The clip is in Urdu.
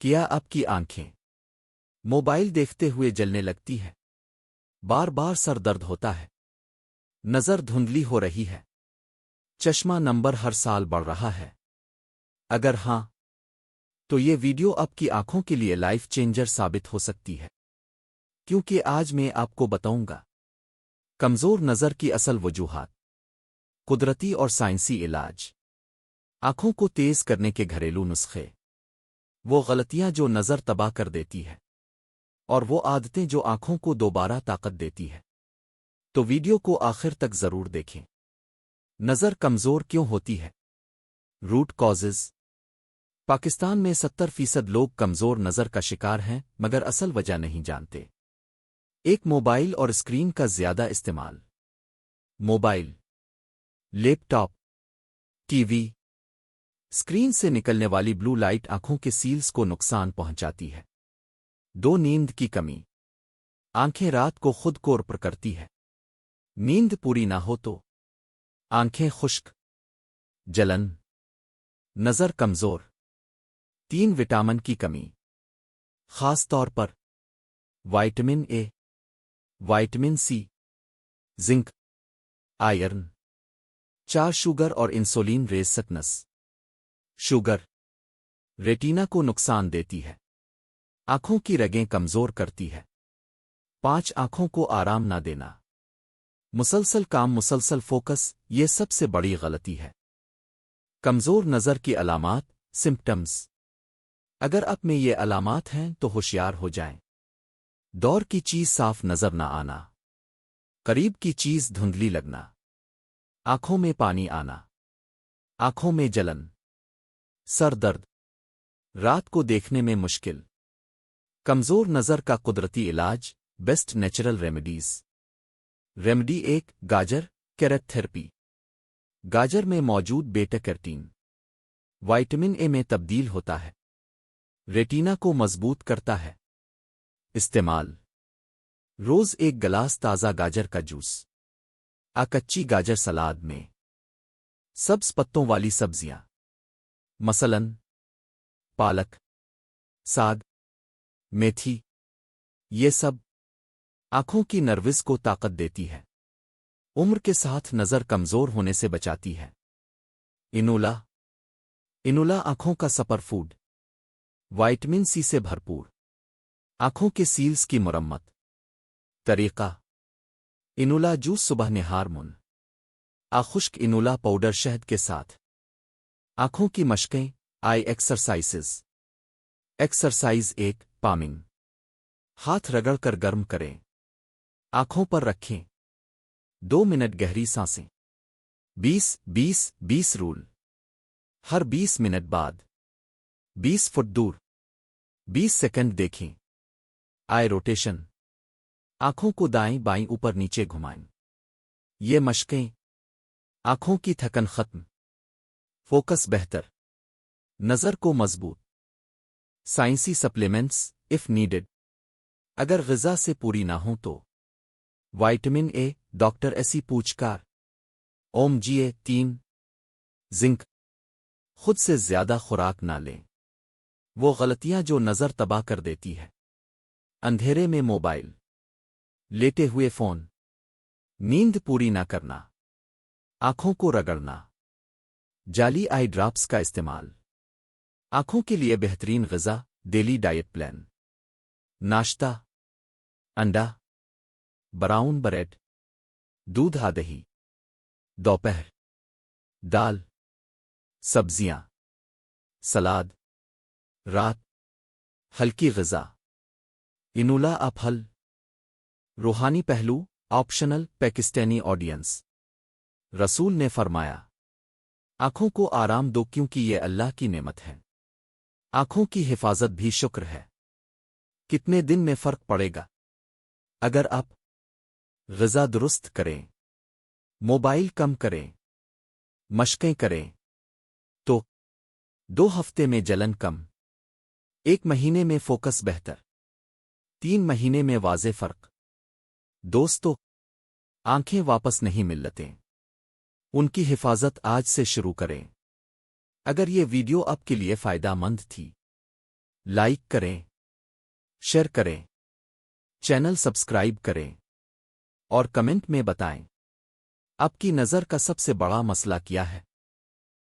کیا آپ کی آنکھیں موبائل دیکھتے ہوئے جلنے لگتی ہے؟ بار بار سر درد ہوتا ہے؟ نظر دھندلی ہو رہی ہے؟ چشمہ نمبر ہر سال بڑھ رہا ہے؟ اگر ہاں تو یہ ویڈیو آپ کی آنکھوں کے لیے لائف چینجر ثابت ہو سکتی ہے، کیونکہ آج میں آپ کو بتاؤں گا کمزور نظر کی اصل وجوہات، قدرتی اور سائنسی علاج، آنکھوں کو تیز کرنے کے گھریلو نسخے، وہ غلطیاں جو نظر تباہ کر دیتی ہے، اور وہ عادتیں جو آنکھوں کو دوبارہ طاقت دیتی ہے۔ تو ویڈیو کو آخر تک ضرور دیکھیں۔ نظر کمزور کیوں ہوتی ہے؟ Root causes. پاکستان میں 70% لوگ کمزور نظر کا شکار ہیں، مگر اصل وجہ نہیں جانتے۔ ایک، موبائل اور اسکرین کا زیادہ استعمال۔ موبائل، لیپ ٹاپ، ٹی وی، اسکرین سے نکلنے والی بلو لائٹ آنکھوں کے سیلز کو نقصان پہنچاتی ہے۔ دو، نیند کی کمی۔ آنکھیں رات کو خود کو رپر کرتی ہے۔ نیند پوری نہ ہو تو آنکھیں خشک، جلن، نظر کمزور۔ تین، وٹامن کی کمی، خاص طور پر vitamin A, vitamin C, zinc, iron. چار، شوگر اور انسولین ریزسٹنس۔ شوگر ریٹینا کو نقصان دیتی ہے، آنکھوں کی رگیں کمزور کرتی ہے۔ پانچ، آنکھوں کو آرام نہ دینا۔ مسلسل کام، مسلسل فوکس، یہ سب سے بڑی غلطی ہے۔ کمزور نظر کی علامات، سمپٹمز۔ اگر آپ میں یہ علامات ہیں تو ہوشیار ہو جائیں۔ دور کی چیز صاف نظر نہ آنا، قریب کی چیز دھندلی لگنا، آنکھوں میں پانی آنا، آنکھوں میں جلن، سر درد، رات کو دیکھنے میں مشکل۔ کمزور نظر کا قدرتی علاج، بیسٹ نیچرل ریمیڈیز۔ ریمیڈی ایک، گاجر کیرٹ تھراپی۔ گاجر میں موجود بیٹا کیروٹین وائٹامن اے میں تبدیل ہوتا ہے، ریٹینا کو مضبوط کرتا ہے۔ استعمال: روز ایک گلاس تازہ گاجر کا جوس، کچی گاجر سلاد میں۔ سبز پتوں والی سبزیاں مثلاً پالک، ساگ، میتھی، یہ سب آنکھوں کی نروس کو طاقت دیتی ہے، عمر کے ساتھ نظر کمزور ہونے سے بچاتی ہے۔ انولا۔ انولا آنکھوں کا سپر فوڈ، وائٹامن سی سے بھرپور، آنکھوں کے سیلز کی مرمت۔ طریقہ: انولا جوس صبح نہار من، خشک انولا پاؤڈر شہد کے ساتھ۔ آنکھوں کی مشقیں، آئی ایکسرسائزز۔ ایکسرسائز ایک، پامنگ، ہاتھ رگڑ کر گرم کریں، آنکھوں پر رکھیں، 2 منٹ گہری سانسیں۔ 20-20-20 رول، ہر 20 منٹ بعد 20 فٹ دور 20 سیکنڈ دیکھیں۔ آئی روٹیشن، آنکھوں کو دائیں بائیں اوپر نیچے گھمائیں۔ یہ مشقیں آنکھوں کی تھکن ختم، فوکس بہتر، نظر کو مضبوط۔ سائنسی سپلیمنٹس اف نیڈڈ، اگر غذا سے پوری نہ ہوں تو وائٹامن اے، ڈاکٹر ایسی پوچھکار، Omega-3، زنک۔ خود سے زیادہ خوراک نہ لیں، وہ غلطیاں جو نظر تباہ کر دیتی ہے۔ اندھیرے میں موبائل، لیٹے ہوئے فون، نیند پوری نہ کرنا، آنکھوں کو رگڑنا، جعلی آئی ڈراپس کا استعمال۔ آنکھوں کے لیے بہترین غذا، ڈیلی ڈائٹ پلان۔ ناشتہ: انڈا، براؤن بریڈ، دودھ دہی۔ دوپہر: دال، سبزیاں، سلاد۔ رات: ہلکی غذا، انولا پھل۔ روحانی پہلو، آپشنل، پاکستانی آڈینس۔ رسول نے فرمایا، آنکھوں کو آرام دو کیونکہ یہ اللہ کی نعمت ہے، آنکھوں کی حفاظت بھی شکر ہے۔ کتنے دن میں فرق پڑے گا؟ اگر آپ غذا درست کریں، موبائل کم کریں، مشقیں کریں، تو 2 ہفتے میں جلن کم، 1 مہینے میں فوکس بہتر، 3 مہینے میں واضح فرق۔ دوستو، آنکھیں واپس نہیں ملتیں، ان کی حفاظت آج سے شروع کریں۔ اگر یہ ویڈیو آپ کے لیے فائدہ مند تھی لائک کریں، شیئر کریں، چینل سبسکرائب کریں اور کمنٹ میں بتائیں آپ کی نظر کا سب سے بڑا مسئلہ کیا ہے۔